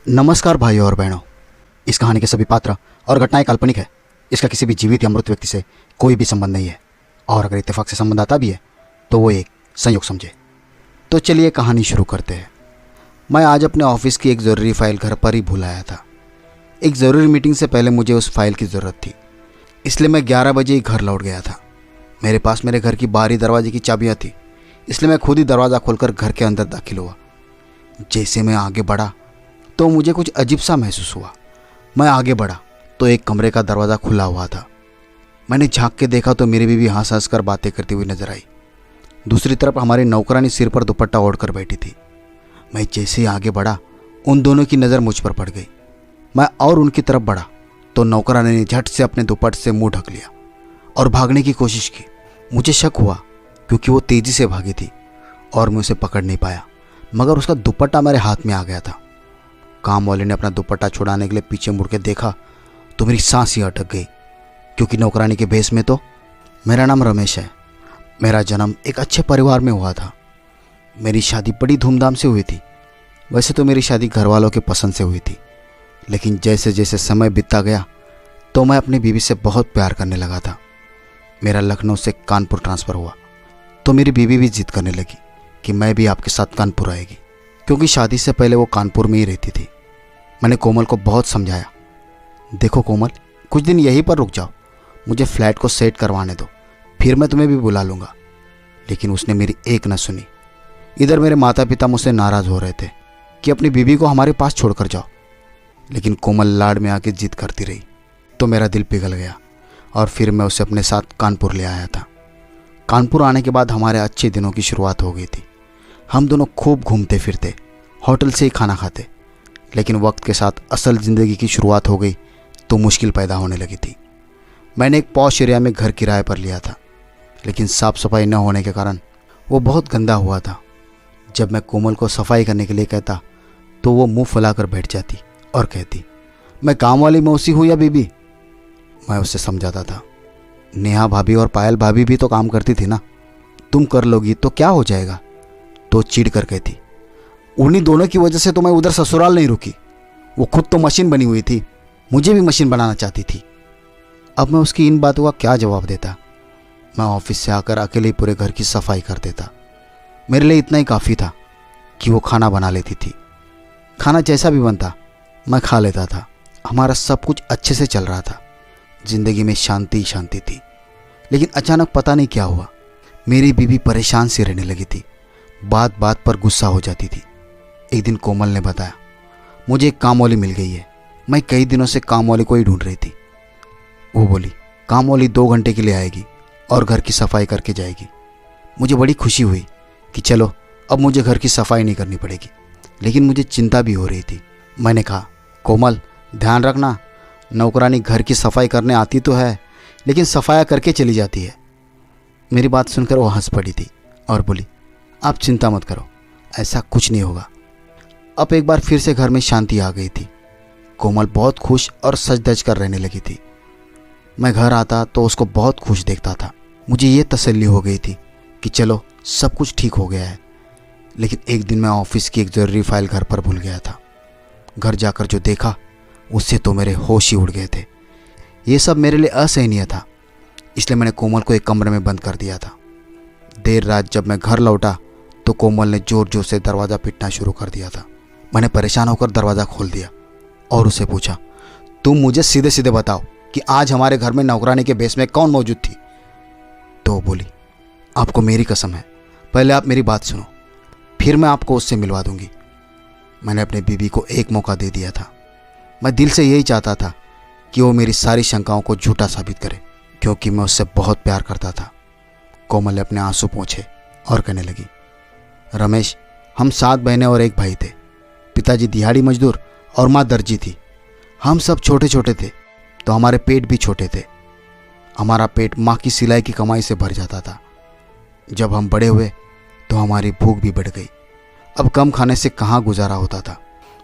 नमस्कार भाइयों और बहनों। इस कहानी के सभी पात्र और घटनाएं काल्पनिक है। इसका किसी भी जीवित या मृत व्यक्ति से कोई भी संबंध नहीं है, और अगर इत्तेफाक से संबंध आता भी है तो वो एक संयोग समझे। तो चलिए कहानी शुरू करते हैं। मैं आज अपने ऑफिस की एक ज़रूरी फ़ाइल घर पर ही भूल आया था। एक ज़रूरी मीटिंग से पहले मुझे उस फाइल की ज़रूरत थी, इसलिए मैं 11 बजे ही घर लौट गया था। मेरे पास मेरे घर की बाहरी दरवाजे की चाबियाँ थी, इसलिए मैं खुद ही दरवाज़ा खोलकर घर के अंदर दाखिल हुआ। जैसे मैं आगे बढ़ा तो मुझे कुछ अजीब सा महसूस हुआ। मैं आगे बढ़ा तो एक कमरे का दरवाज़ा खुला हुआ था। मैंने झांक के देखा तो मेरी बीवी हंस हंस कर बातें करती हुई नजर आई। दूसरी तरफ हमारी नौकरानी सिर पर दुपट्टा ओढ़कर बैठी थी। मैं जैसे ही आगे बढ़ा उन दोनों की नज़र मुझ पर पड़ गई। मैं और उनकी तरफ बढ़ा तो नौकरानी ने झट से अपने दुपट्टे से मुंह ढक लिया और भागने की कोशिश की। मुझे शक हुआ क्योंकि वो तेज़ी से भागी थी और मैं उसे पकड़ नहीं पाया, मगर उसका दुपट्टा मेरे हाथ में आ गया था। काम वाले ने अपना दुपट्टा छुड़ाने के लिए पीछे मुड़ के देखा तो मेरी सांस ही अटक गई, क्योंकि नौकरानी के भेष में तो मेरा नाम रमेश है। मेरा जन्म एक अच्छे परिवार में हुआ था। मेरी शादी बड़ी धूमधाम से हुई थी। वैसे तो मेरी शादी घर वालों के पसंद से हुई थी, लेकिन जैसे जैसे समय बीतता गया तो मैं अपनी बीवी से बहुत प्यार करने लगा था। मेरा लखनऊ से कानपुर ट्रांसफ़र हुआ तो मेरी बीवी भी जिद करने लगी कि मैं भी आपके साथ कानपुर आएगी, क्योंकि शादी से पहले वो कानपुर में ही रहती थी। मैंने कोमल को बहुत समझाया, देखो कोमल, कुछ दिन यहीं पर रुक जाओ, मुझे फ्लैट को सेट करवाने दो, फिर मैं तुम्हें भी बुला लूँगा। लेकिन उसने मेरी एक न सुनी। इधर मेरे माता पिता मुझसे नाराज़ हो रहे थे कि अपनी बीवी को हमारे पास छोड़कर जाओ, लेकिन कोमल लाड़ में आके जिद करती रही तो मेरा दिल पिघल गया और फिर मैं उसे अपने साथ कानपुर ले आया था। कानपुर आने के बाद हमारे अच्छे दिनों की शुरुआत हो गई थी। हम दोनों खूब घूमते फिरते, होटल से ही खाना खाते, लेकिन वक्त के साथ असल ज़िंदगी की शुरुआत हो गई तो मुश्किल पैदा होने लगी थी। मैंने एक पॉश एरिया में घर किराए पर लिया था, लेकिन साफ़ सफाई न होने के कारण वो बहुत गंदा हुआ था। जब मैं कोमल को सफाई करने के लिए कहता तो वो मुंह फुलाकर बैठ जाती और कहती, मैं काम वाली मौसी हूँ या बीबी। मैं उससे समझाता था, नेहा भाभी और पायल भाभी भी तो काम करती थी ना, तुम कर लोगी तो क्या हो जाएगा। तो चिढ़ कर कहती, उन्हीं दोनों की वजह से तो मैं उधर ससुराल नहीं रुकी। वो खुद तो मशीन बनी हुई थी, मुझे भी मशीन बनाना चाहती थी। अब मैं उसकी इन बातों का क्या जवाब देता। मैं ऑफिस से आकर अकेले ही पूरे घर की सफाई कर देता। मेरे लिए इतना ही काफ़ी था कि वो खाना बना लेती थी। खाना जैसा भी बनता मैं खा लेता था। हमारा सब कुछ अच्छे से चल रहा था। ज़िंदगी में शांति ही शांति थी। लेकिन अचानक पता नहीं क्या हुआ, मेरी बीवी परेशान सी रहने लगी थी। बात बात पर गुस्सा हो जाती थी। एक दिन कोमल ने बताया, मुझे एक काम वाली मिल गई है। मैं कई दिनों से काम वाली को ही ढूंढ रही थी। वो बोली, काम वाली 2 घंटे के लिए आएगी और घर की सफाई करके जाएगी। मुझे बड़ी खुशी हुई कि चलो अब मुझे घर की सफाई नहीं करनी पड़ेगी, लेकिन मुझे चिंता भी हो रही थी। मैंने कहा, कोमल ध्यान रखना, नौकरानी घर की सफाई करने आती तो है, लेकिन सफाया करके चली जाती है। मेरी बात सुनकर वो हंस पड़ी थी और बोली, आप चिंता मत करो, ऐसा कुछ नहीं होगा। अब एक बार फिर से घर में शांति आ गई थी। कोमल बहुत खुश और सज धज कर रहने लगी थी। मैं घर आता तो उसको बहुत खुश देखता था। मुझे ये तसल्ली हो गई थी कि चलो सब कुछ ठीक हो गया है। लेकिन एक दिन मैं ऑफिस की एक ज़रूरी फाइल घर पर भूल गया था। घर जाकर जो देखा उससे तो मेरे होश ही उड़ गए थे। ये सब मेरे लिए असहनीय था, इसलिए मैंने कोमल को एक कमरे में बंद कर दिया था। देर रात जब मैं घर लौटा तो कोमल ने ज़ोर ज़ोर से दरवाज़ा पीटना शुरू कर दिया था। मैंने परेशान होकर दरवाज़ा खोल दिया और उसे पूछा, तुम मुझे सीधे सीधे बताओ कि आज हमारे घर में नौकरानी के भेष में कौन मौजूद थी। तो बोली, आपको मेरी कसम है, पहले आप मेरी बात सुनो, फिर मैं आपको उससे मिलवा दूंगी। मैंने अपनी बीवी को एक मौका दे दिया था। मैं दिल से यही चाहता था कि वो मेरी सारी शंकाओं को झूठा साबित करे, क्योंकि मैं उससे बहुत प्यार करता था। कोमल ने अपने आंसू पोंछे और कहने लगी, रमेश, हम 7 बहनें और 1 भाई थे। पिताजी दिहाड़ी मजदूर और माँ दर्जी थी। हम सब छोटे छोटे थे तो हमारे पेट भी छोटे थे। हमारा पेट माँ की सिलाई की कमाई से भर जाता था। जब हम बड़े हुए तो हमारी भूख भी बढ़ गई। अब कम खाने से कहाँ गुजारा होता था।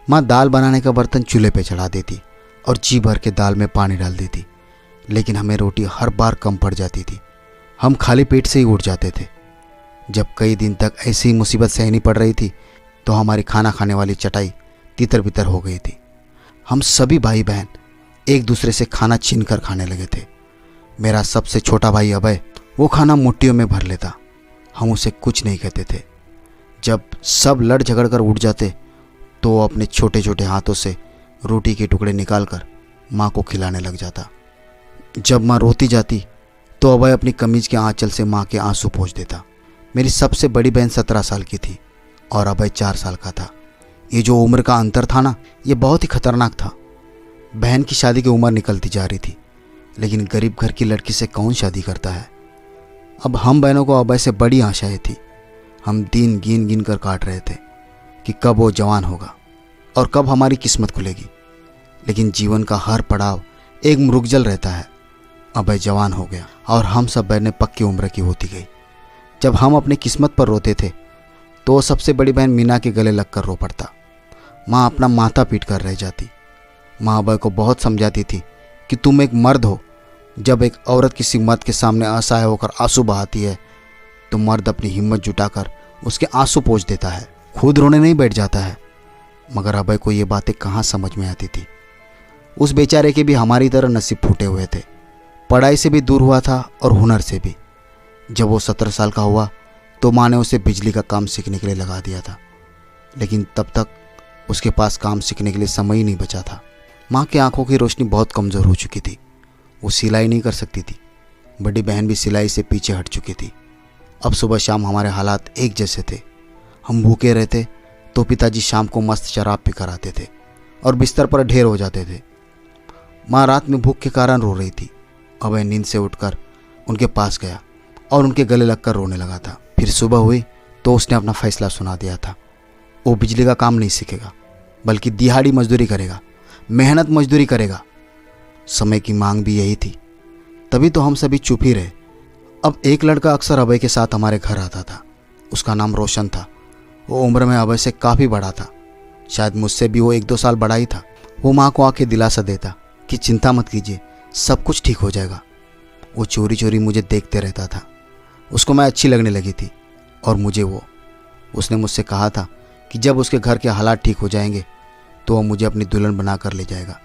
माँ दाल बनाने का बर्तन चूल्हे पे चढ़ा देती और जी भर के दाल में पानी डाल देती, लेकिन हमें रोटी हर बार कम पड़ जाती थी। हम खाली पेट से ही उठ जाते थे। जब कई दिन तक ऐसी ही मुसीबत सहनी पड़ रही थी तो हमारी खाना खाने वाली चटाई तितर बितर हो गई थी। हम सभी भाई बहन एक दूसरे से खाना छीन कर खाने लगे थे। मेरा सबसे छोटा भाई अभय वो खाना मुट्ठियों में भर लेता। हम उसे कुछ नहीं कहते थे। जब सब लड़ झगड़ कर उठ जाते तो वो अपने छोटे छोटे हाथों से रोटी के टुकड़े निकाल कर माँ को खिलाने लग जाता। जब माँ रोती जाती तो अभय अपनी कमीज के आंचल से माँ के आंसू पोंछ देता। मेरी सबसे बड़ी बहन 17 साल की थी और अभय 4 साल का था। ये जो उम्र का अंतर था ना, ये बहुत ही खतरनाक था। बहन की शादी की उम्र निकलती जा रही थी, लेकिन गरीब घर की लड़की से कौन शादी करता है। अब हम बहनों को अभय से बड़ी आशाएं थी। हम दिन गिन गिन कर काट रहे थे कि कब वो जवान होगा और कब हमारी किस्मत खुलेगी। लेकिन जीवन का हर पड़ाव एक मृगजल रहता है। अभय जवान हो गया और हम सब बहनें पक्की उम्र की होती गई। जब हम अपनी किस्मत पर रोते थे तो सबसे बड़ी बहन मीना के गले लगकर रो पड़ता। माँ अपना माथा पीट कर रह जाती। माँ अभय को बहुत समझाती थी कि तुम एक मर्द हो। जब एक औरत किसी मर्द के सामने असहाय होकर आंसू बहाती है तो मर्द अपनी हिम्मत जुटाकर उसके आंसू पोंछ देता है, खुद रोने नहीं बैठ जाता है। मगर अभय को ये बातें कहाँ समझ में आती थी। उस बेचारे के भी हमारी तरह नसीब फूटे हुए थे। पढ़ाई से भी दूर हुआ था और हुनर से भी। जब वो 17 साल का हुआ तो माँ ने उसे बिजली का काम सीखने के लिए लगा दिया था, लेकिन तब तक उसके पास काम सीखने के लिए समय ही नहीं बचा था। माँ की आंखों की रोशनी बहुत कमज़ोर हो चुकी थी। वो सिलाई नहीं कर सकती थी। बड़ी बहन भी सिलाई से पीछे हट चुकी थी। अब सुबह शाम हमारे हालात एक जैसे थे। हम भूखे रहते तो पिताजी शाम को मस्त शराब पीकर आते थे और बिस्तर पर ढेर हो जाते थे। माँ रात में भूख के कारण रो रही थी। अभय नींद से उठकर उनके पास गया और उनके गले लगकर रोने लगा था। फिर सुबह हुई तो उसने अपना फैसला सुना दिया था। वो बिजली का काम नहीं सीखेगा, बल्कि दिहाड़ी मजदूरी करेगा, मेहनत मजदूरी करेगा। समय की मांग भी यही थी, तभी तो हम सभी चुप ही रहे। अब एक लड़का अक्सर अभय के साथ हमारे घर आता था। उसका नाम रोशन था। वो उम्र में अभय से काफ़ी बड़ा था। शायद मुझसे भी वो 1-2 साल बड़ा ही था। वो माँ को आके दिलासा देता कि चिंता मत कीजिए, सब कुछ ठीक हो जाएगा। वो चोरी चोरी मुझे देखते रहता था। उसको मैं अच्छी लगने लगी थी और मुझे वो। उसने मुझसे कहा था कि जब उसके घर के हालात ठीक हो जाएंगे तो वह मुझे अपनी दुल्हन बना कर ले जाएगा।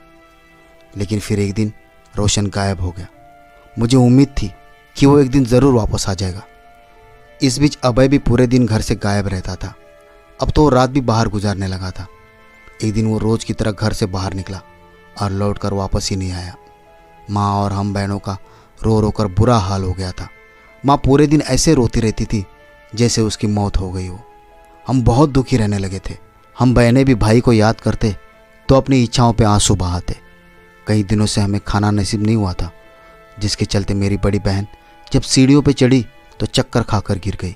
लेकिन फिर एक दिन रोशन गायब हो गया। मुझे उम्मीद थी कि वो एक दिन ज़रूर वापस आ जाएगा। इस बीच अभय भी पूरे दिन घर से गायब रहता था। अब तो वो रात भी बाहर गुजारने लगा था। एक दिन वो रोज़ की तरह घर से बाहर निकला और लौट कर वापस ही नहीं आया। माँ और हम बहनों का रो रो कर बुरा हाल हो गया था। माँ पूरे दिन ऐसे रोती रहती थी जैसे उसकी मौत हो गई हो। हम बहुत दुखी रहने लगे थे। हम बहनें भी भाई को याद करते तो अपनी इच्छाओं पे आंसू बहाते। कई दिनों से हमें खाना नसीब नहीं हुआ था, जिसके चलते मेरी बड़ी बहन जब सीढ़ियों पे चढ़ी तो चक्कर खाकर गिर गई।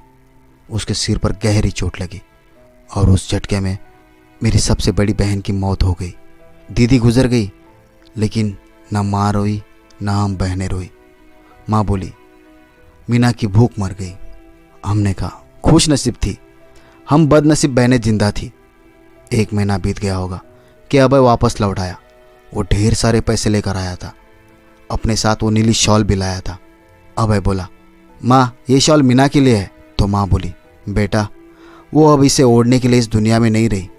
उसके सिर पर गहरी चोट लगी और उस झटके में मेरी सबसे बड़ी बहन की मौत हो गई। दीदी गुजर गई, लेकिन ना माँ रोई ना हम बहनें रोई। माँ बोली, मीना की भूख मर गई। हमने कहा, खुश नसीब थी, हम बदनसीब बहनें जिंदा थी। 1 महीना बीत गया होगा कि अभय वापस लौट आया। वो ढेर सारे पैसे लेकर आया था। अपने साथ वो नीली शॉल भी लाया था। अभय बोला, माँ ये शॉल मीना के लिए है। तो माँ बोली, बेटा वो अब इसे ओढ़ने के लिए इस दुनिया में नहीं रही।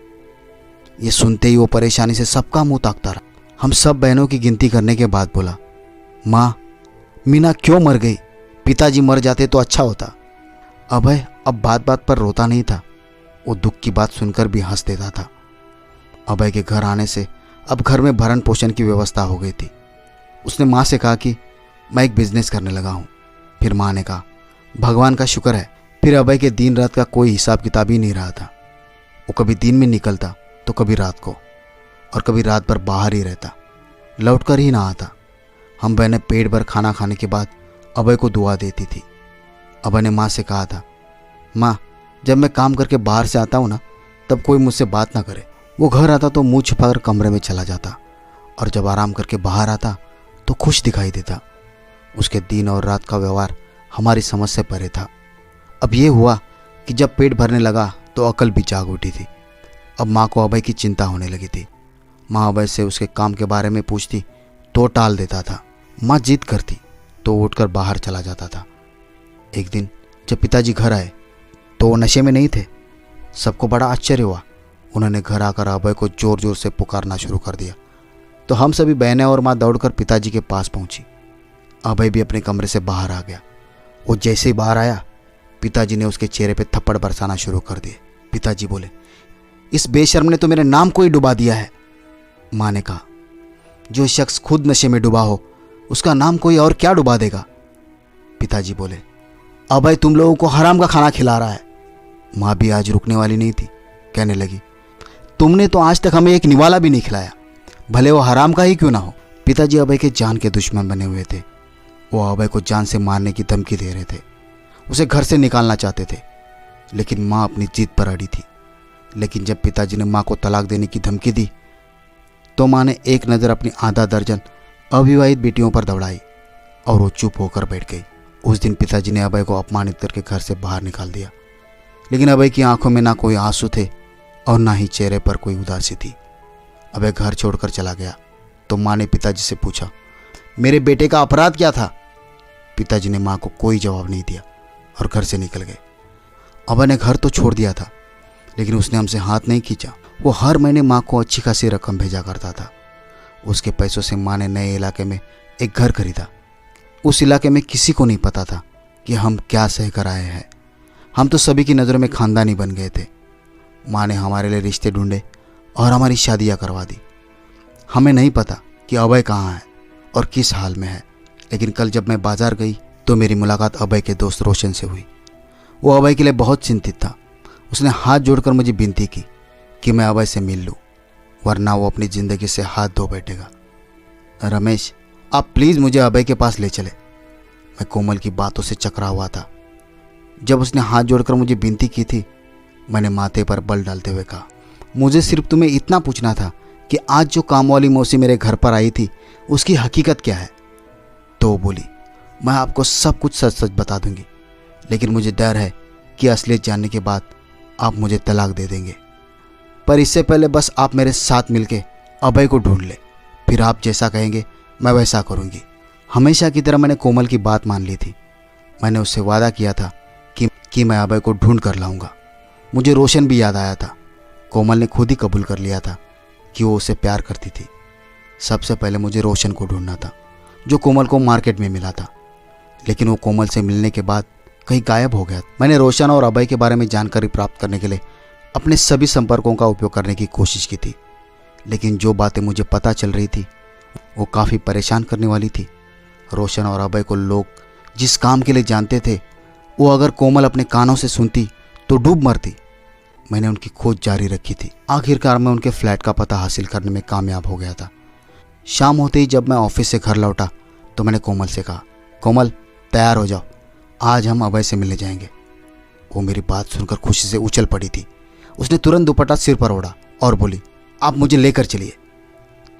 ये सुनते ही वो परेशानी से सबका मुंह ताकता रहा। हम सब बहनों की गिनती करने के बाद बोला, माँ मीना क्यों मर गई? पिताजी मर जाते तो अच्छा होता। अभय अब बात बात पर रोता नहीं था। वो दुख की बात सुनकर भी हंस देता था। अभय के घर आने से अब घर में भरण पोषण की व्यवस्था हो गई थी। उसने माँ से कहा कि मैं एक बिजनेस करने लगा हूँ। फिर माँ ने कहा, भगवान का शुक्र है। फिर अभय के दिन रात का कोई हिसाब किताब ही नहीं रहा था। वो कभी दिन में निकलता तो कभी रात को, और कभी रात भर बाहर ही रहता, लौट कर ही ना आता। हम बहनें पेट भर खाना खाने के बाद अभय को दुआ देती थी। अभय ने माँ से कहा था, माँ जब मैं काम करके बाहर से आता हूँ ना, तब कोई मुझसे बात ना करे। वो घर आता तो मुंह छुपाकर कमरे में चला जाता, और जब आराम करके बाहर आता तो खुश दिखाई देता। उसके दिन और रात का व्यवहार हमारी समझ से परे था। अब ये हुआ कि जब पेट भरने लगा तो अकल भी जाग उठी थी। अब माँ को अभय की चिंता होने लगी थी। माँ अभय से उसके काम के बारे में पूछती तो टाल देता था। माँ जिद करती तो उठकर बाहर चला जाता था। एक दिन जब पिताजी घर आए तो वो नशे में नहीं थे। सबको बड़ा आश्चर्य हुआ। उन्होंने घर आकर अभय को जोर जोर से पुकारना शुरू कर दिया। तो हम सभी बहनें और माँ दौड़कर पिताजी के पास पहुंची। अभय भी अपने कमरे से बाहर आ गया। वो जैसे ही बाहर आया, पिताजी ने उसके चेहरे पे थप्पड़ बरसाना शुरू कर दिए। पिताजी बोले, इस बेशर्म ने तो मेरे नाम को ही डुबा दिया है। माँ ने कहा, जो शख्स खुद नशे में डूबा हो उसका नाम कोई और क्या डुबा देगा। पिताजी बोले, अभय तुम लोगों को हराम का खाना खिला रहा है। माँ भी आज रुकने वाली नहीं थी, कहने लगी, तुमने तो आज तक हमें एक निवाला भी नहीं खिलाया, भले वो हराम का ही क्यों ना हो। पिताजी अभय के जान के दुश्मन बने हुए थे। वो अभय को जान से मारने की धमकी दे रहे थे, उसे घर से निकालना चाहते थे। लेकिन माँ अपनी जिद पर अड़ी थी। लेकिन जब पिताजी ने माँ को तलाक देने की धमकी दी तो माँ ने एक नज़र अपनी आधा दर्जन अविवाहित बेटियों पर दौड़ाई और वो चुप होकर बैठ गई। उस दिन पिताजी ने अभय को अपमानित करके घर से बाहर निकाल दिया। लेकिन अभय की आंखों में ना कोई आंसू थे और ना ही चेहरे पर कोई उदासी थी। अभय घर छोड़कर चला गया तो माँ ने पिताजी से पूछा, मेरे बेटे का अपराध क्या था। पिताजी ने माँ को कोई जवाब नहीं दिया और घर से निकल गए। अभय ने घर तो छोड़ दिया था, लेकिन उसने हमसे हाथ नहीं खींचा। वो हर महीने माँ को अच्छी खासी रकम भेजा करता था। उसके पैसों से माँ ने नए इलाके में एक घर खरीदा। उस इलाके में किसी को नहीं पता था कि हम क्या सह कर आए हैं। हम तो सभी की नज़रों में खानदानी बन गए थे। माँ ने हमारे लिए रिश्ते ढूंढे और हमारी शादियाँ करवा दी। हमें नहीं पता कि अभय कहाँ है और किस हाल में है। लेकिन कल जब मैं बाजार गई तो मेरी मुलाकात अभय के दोस्त रोशन से हुई। वो अभय के लिए बहुत चिंतित था। उसने हाथ जोड़कर मुझे विनती की कि मैं अभय से मिल लूँ, वरना वो अपनी ज़िंदगी से हाथ धो बैठेगा। रमेश, आप प्लीज़ मुझे अभय के पास ले चले। मैं कोमल की बातों से चकरा हुआ था। जब उसने हाथ जोड़कर मुझे विनती की थी, मैंने माथे पर बल डालते हुए कहा, मुझे सिर्फ तुम्हें इतना पूछना था कि आज जो काम वाली मौसी मेरे घर पर आई थी उसकी हकीकत क्या है। तो वो बोली, मैं आपको सब कुछ सच सच बता दूंगी, लेकिन मुझे डर है कि असलियत जानने के बाद आप मुझे तलाक दे देंगे। पर इससे पहले बस आप मेरे साथ मिलके अभय को ढूंढ ले, फिर आप जैसा कहेंगे मैं वैसा करूंगी। हमेशा की तरह मैंने कोमल की बात मान ली थी। मैंने उससे वादा किया था कि मैं अभय को ढूंढ कर लाऊंगा। मुझे रोशन भी याद आया था। कोमल ने खुद ही कबूल कर लिया था कि वो उसे प्यार करती थी। सबसे पहले मुझे रोशन को ढूंढना था, जो कोमल को मार्केट में मिला था। लेकिन वो कोमल से मिलने के बाद कहीं गायब हो गया। मैंने रोशन और अभय के बारे में जानकारी प्राप्त करने के लिए अपने सभी संपर्कों का उपयोग करने की कोशिश की थी, लेकिन जो बातें मुझे पता चल रही थी वो काफ़ी परेशान करने वाली थी। रोशन और अभय को लोग जिस काम के लिए जानते थे, वो अगर कोमल अपने कानों से सुनती तो डूब मरती। मैंने उनकी खोज जारी रखी थी। आखिरकार मैं उनके फ्लैट का पता हासिल करने में कामयाब हो गया था। शाम होते ही जब मैं ऑफिस से घर लौटा तो मैंने कोमल से कहा, कोमल तैयार हो जाओ, आज हम अभय से मिलने जाएंगे। वो मेरी बात सुनकर खुशी से उछल पड़ी थी। उसने तुरंत दुपट्टा सिर पर ओढ़ा और बोली, आप मुझे लेकर चलिए।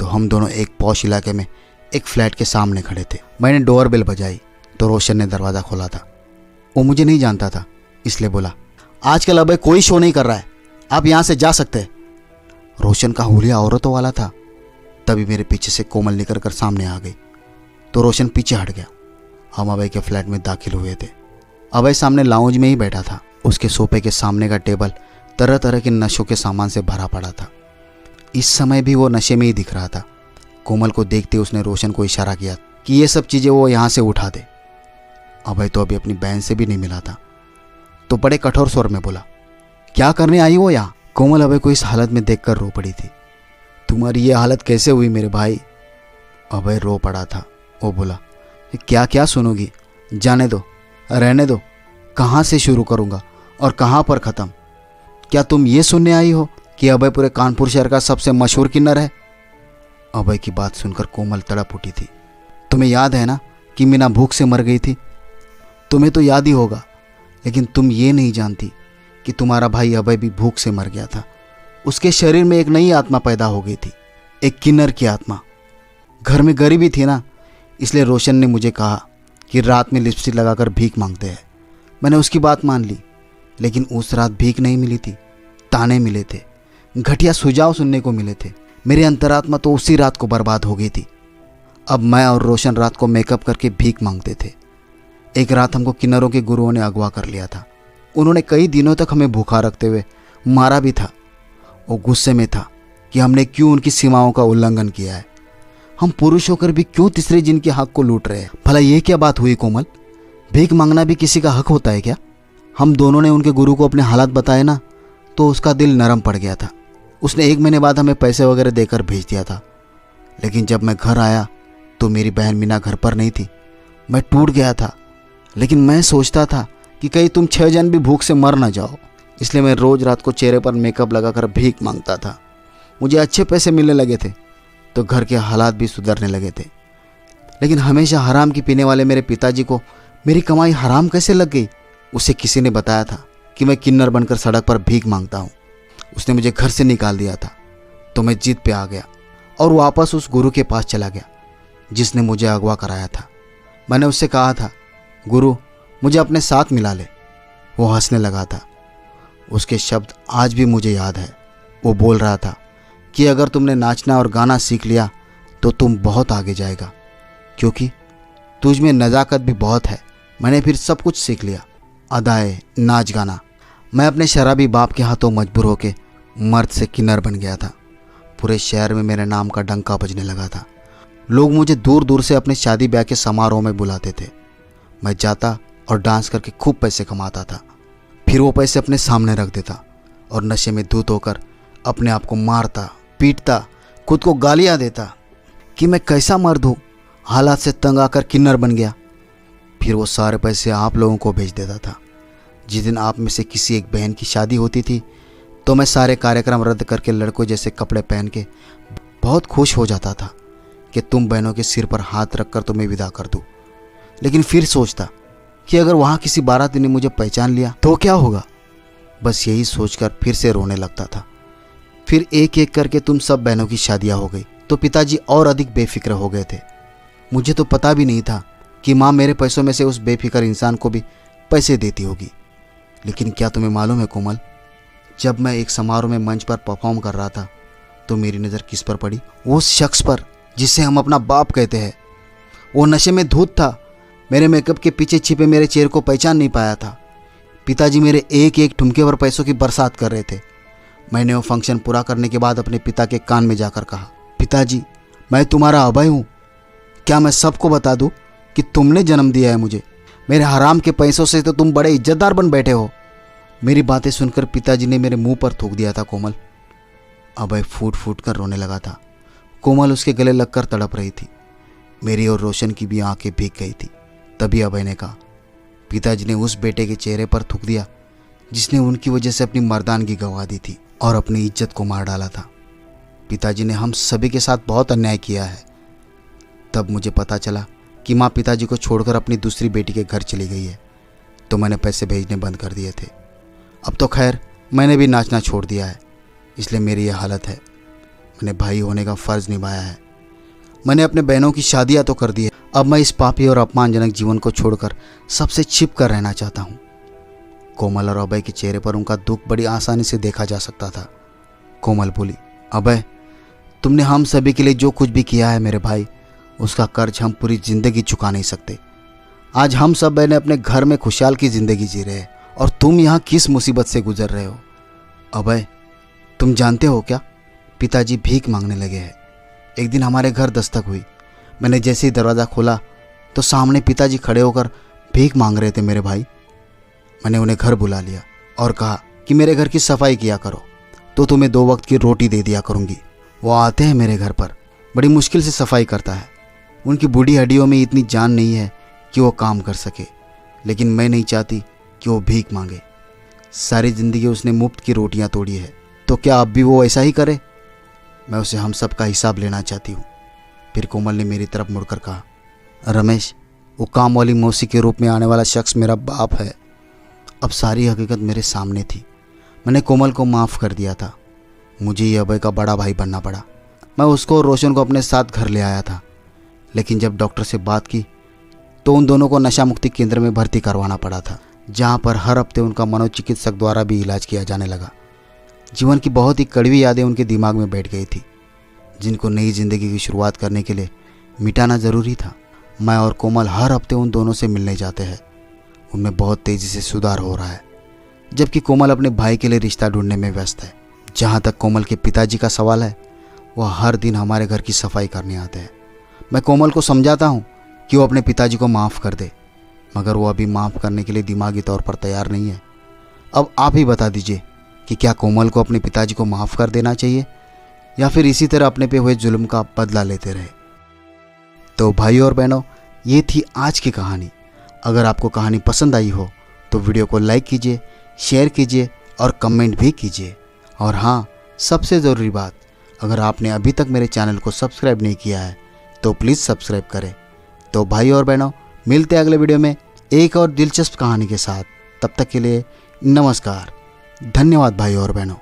तो हम दोनों एक पॉश इलाके में एक फ्लैट के सामने खड़े थे। मैंने डोरबेल बजाई तो रोशन ने दरवाज़ा खोला था। वो मुझे नहीं जानता था, इसलिए बोला, आजकल अभय कोई शो नहीं कर रहा है, आप यहाँ से जा सकते हैं। रोशन का हुलिया औरतों वाला था। तभी मेरे पीछे से कोमल निकल कर सामने आ गई तो रोशन पीछे हट गया। हम अभय के फ्लैट में दाखिल हुए थे। अभय सामने लाउंज में ही बैठा था। उसके सोफे के सामने का टेबल तरह तरह के नशों के सामान से भरा पड़ा था। इस समय भी वो नशे में ही दिख रहा था। कोमल को देखते उसने रोशन को इशारा किया कि ये सब चीज़ें वो यहाँ से उठा दे। अभय तो अभी अपनी बहन से भी नहीं मिला था, तो बड़े कठोर स्वर में बोला, क्या करने आई हो यहाँ। कोमल अभय को इस हालत में देखकर रो पड़ी थी। तुम्हारी ये हालत कैसे हुई मेरे भाई। अभय रो पड़ा था। वो बोला, क्या क्या सुनोगी, जाने दो, रहने दो, कहाँ से शुरू करूँगा और कहाँ पर ख़त्म। क्या तुम ये सुनने आई हो कि अभय पूरे कानपुर शहर का सबसे मशहूर किन्नर है। अभय की बात सुनकर कोमल तड़प उठी थी। तुम्हें याद है ना कि मीना भूख से मर गई थी। तुम्हें तो याद ही होगा, लेकिन तुम ये नहीं जानती कि तुम्हारा भाई अभय भी भूख से मर गया था। उसके शरीर में एक नई आत्मा पैदा हो गई थी, एक किन्नर की आत्मा। घर में गरीबी थी ना, इसलिए रोशन ने मुझे कहा कि रात में लिपस्टिक लगाकर भीख मांगते हैं। मैंने उसकी बात मान ली, लेकिन उस रात भीख नहीं मिली थी, ताने मिले थे, घटिया सुझाव सुनने को मिले थे। मेरी अंतरात्मा तो उसी रात को बर्बाद हो गई थी। अब मैं और रोशन रात को मेकअप करके भीख मांगते थे। एक रात हमको किन्नरों के गुरुओं ने अगवा कर लिया था। उन्होंने कई दिनों तक हमें भूखा रखते हुए मारा भी था। वो गुस्से में था कि हमने क्यों उनकी सीमाओं का उल्लंघन किया है। हम पुरुष होकर भी क्यों तीसरे जिन के हक को लूट रहे हैं। भला ये क्या बात हुई कोमल? भीख मांगना भी किसी का हक होता है क्या? हम दोनों ने उनके गुरु को अपने हालात बताए ना, तो उसका दिल नरम पड़ गया था। उसने 1 महीने बाद हमें पैसे वगैरह देकर भेज दिया था। लेकिन जब मैं घर आया तो मेरी बहन मीना घर पर नहीं थी। मैं टूट गया था, लेकिन मैं सोचता था कि कहीं तुम 6 जन भी भूख से मर ना जाओ। इसलिए मैं रोज़ रात को चेहरे पर मेकअप लगाकर भीख मांगता था। मुझे अच्छे पैसे मिलने लगे थे तो घर के हालात भी सुधरने लगे थे। लेकिन हमेशा हराम की पीने वाले मेरे पिताजी को मेरी कमाई हराम कैसे लग गई? उसे किसी ने बताया था कि मैं किन्नर बनकर सड़क पर भीख मांगता हूँ। उसने मुझे घर से निकाल दिया था। तो मैं जिद पे आ गया और वापस उस गुरु के पास चला गया जिसने मुझे अगवा कराया था। मैंने उससे कहा था, गुरु मुझे अपने साथ मिला ले। वो हंसने लगा था। उसके शब्द आज भी मुझे याद है। वो बोल रहा था कि अगर तुमने नाचना और गाना सीख लिया तो तुम बहुत आगे जाएगा, क्योंकि तुझ में नज़ाकत भी बहुत है। मैंने फिर सब कुछ सीख लिया, अदाए, नाच गाना। मैं अपने शराबी बाप के हाथों मजबूर होके मर्द से किन्नर बन गया था। पूरे शहर में मेरे नाम का डंका बजने लगा था। लोग मुझे दूर दूर से अपने शादी ब्याह के समारोह में बुलाते थे। मैं जाता और डांस करके खूब पैसे कमाता था। फिर वो पैसे अपने सामने रख देता और नशे में धुत होकर अपने आप को मारता, पीटता, खुद को गालियाँ देता कि मैं कैसा मर्द हूँ, हालात से तंग आकर किन्नर बन गया। फिर वो सारे पैसे आप लोगों को भेज देता था। जिस दिन आप में से किसी एक बहन की शादी होती थी तो मैं सारे कार्यक्रम रद्द करके लड़कों जैसे कपड़े पहन के बहुत खुश हो जाता था कि तुम बहनों के सिर पर हाथ रखकर तुम्हें विदा कर दूँ। लेकिन फिर सोचता कि अगर वहाँ किसी बाराती ने मुझे पहचान लिया तो क्या होगा? बस यही सोचकर फिर से रोने लगता था। फिर एक एक करके तुम सब बहनों की शादियाँ हो गई तो पिताजी और अधिक बेफिक्र हो गए थे। मुझे तो पता भी नहीं था कि माँ मेरे पैसों में से उस बेफिक्र इंसान को भी पैसे देती होगी। लेकिन क्या तुम्हें मालूम है कोमल, जब मैं एक समारोह में मंच पर परफॉर्म कर रहा था तो मेरी नज़र किस पर पड़ी? वो शख्स पर जिसे हम अपना बाप कहते हैं। वो नशे में धुत था। मेरे मेकअप के पीछे छिपे मेरे चेहरे को पहचान नहीं पाया था। पिताजी मेरे एक एक ठुमके पर पैसों की बरसात कर रहे थे। मैंने वो फंक्शन पूरा करने के बाद अपने पिता के कान में जाकर कहा, पिताजी मैं तुम्हारा अभय हूँ। क्या मैं सबको बता दूँ कि तुमने जन्म दिया है मुझे? मेरे हराम के पैसों से तो तुम बड़े इज्जतदार बन बैठे हो। मेरी बातें सुनकर पिताजी ने मेरे मुंह पर थूक दिया था कोमल। अभय फूट फूट कर रोने लगा था। कोमल उसके गले लगकर तड़प रही थी। मेरी और रोशन की भी आंखें भीग गई थी। तभी अभय ने कहा, पिताजी ने उस बेटे के चेहरे पर थूक दिया जिसने उनकी वजह से अपनी मर्दानगी गंवा दी थी और अपनी इज्जत को मार डाला था। पिताजी ने हम सभी के साथ बहुत अन्याय किया है। तब मुझे पता चला कि माँ पिताजी को छोड़कर अपनी दूसरी बेटी के घर चली गई है, तो मैंने पैसे भेजने बंद कर दिए थे। अब तो खैर मैंने भी नाचना छोड़ दिया है, इसलिए मेरी यह हालत है। मैंने भाई होने का फ़र्ज़ निभाया है। मैंने अपने बहनों की शादियाँ तो कर दी है। अब मैं इस पापी और अपमानजनक जीवन को छोड़कर सबसे छिप कर रहना चाहता हूँ। कोमल और अभय के चेहरे पर उनका दुख बड़ी आसानी से देखा जा सकता था। कोमल बोली, अभय तुमने हम सभी के लिए जो कुछ भी किया है मेरे भाई, उसका कर्ज हम पूरी ज़िंदगी चुका नहीं सकते। आज हम सब बहनें अपने घर में खुशहाल की ज़िंदगी जी रहे हैं और तुम यहाँ किस मुसीबत से गुजर रहे हो? अभय तुम जानते हो क्या, पिताजी भीख मांगने लगे हैं। एक दिन हमारे घर दस्तक हुई। मैंने जैसे ही दरवाज़ा खोला तो सामने पिताजी खड़े होकर भीख मांग रहे थे मेरे भाई। मैंने उन्हें घर बुला लिया और कहा कि मेरे घर की सफाई किया करो तो तुम्हें 2 वक्त की रोटी दे दिया करूँगी। वो आते हैं मेरे घर पर, बड़ी मुश्किल से सफाई करता है। उनकी बूढ़ी हड्डियों में इतनी जान नहीं है कि वो काम कर सके, लेकिन मैं नहीं चाहती कि वो भीख मांगे। सारी ज़िंदगी उसने मुफ्त की रोटियां तोड़ी है, तो क्या अब भी वो ऐसा ही करे? मैं उसे हम सब का हिसाब लेना चाहती हूँ। फिर कोमल ने मेरी तरफ मुड़कर कहा, रमेश वो काम वाली मौसी के रूप में आने वाला शख्स मेरा बाप है। अब सारी हकीकत मेरे सामने थी। मैंने कोमल को माफ़ कर दिया था। मुझे ये अभय का बड़ा भाई बनना पड़ा। मैं उसको और रोशन को अपने साथ घर ले आया था, लेकिन जब डॉक्टर से बात की तो उन दोनों को नशा मुक्ति केंद्र में भर्ती करवाना पड़ा था, जहाँ पर हर हफ्ते उनका मनोचिकित्सक द्वारा भी इलाज किया जाने लगा। जीवन की बहुत ही कड़वी यादें उनके दिमाग में बैठ गई थी, जिनको नई ज़िंदगी की शुरुआत करने के लिए मिटाना ज़रूरी था। मैं और कोमल हर हफ्ते उन दोनों से मिलने जाते हैं। उनमें बहुत तेज़ी से सुधार हो रहा है, जबकि कोमल अपने भाई के लिए रिश्ता ढूंढने में व्यस्त है। जहाँ तक कोमल के पिताजी का सवाल है, वह हर दिन हमारे घर की सफाई करने आते हैं। मैं कोमल को समझाता हूँ कि वो अपने पिताजी को माफ़ कर दे, मगर वो अभी माफ़ करने के लिए दिमागी तौर पर तैयार नहीं है। अब आप ही बता दीजिए कि क्या कोमल को अपने पिताजी को माफ़ कर देना चाहिए या फिर इसी तरह अपने पे हुए जुल्म का बदला लेते रहे। तो भाइयों और बहनों, ये थी आज की कहानी। अगर आपको कहानी पसंद आई हो तो वीडियो को लाइक कीजिए, शेयर कीजिए और कमेंट भी कीजिए। और हाँ, सबसे ज़रूरी बात, अगर आपने अभी तक मेरे चैनल को सब्सक्राइब नहीं किया है तो प्लीज़ सब्सक्राइब करें। तो भाइयों और बहनों, मिलते हैं अगले वीडियो में एक और दिलचस्प कहानी के साथ। तब तक के लिए नमस्कार। धन्यवाद भाइयों और बहनों।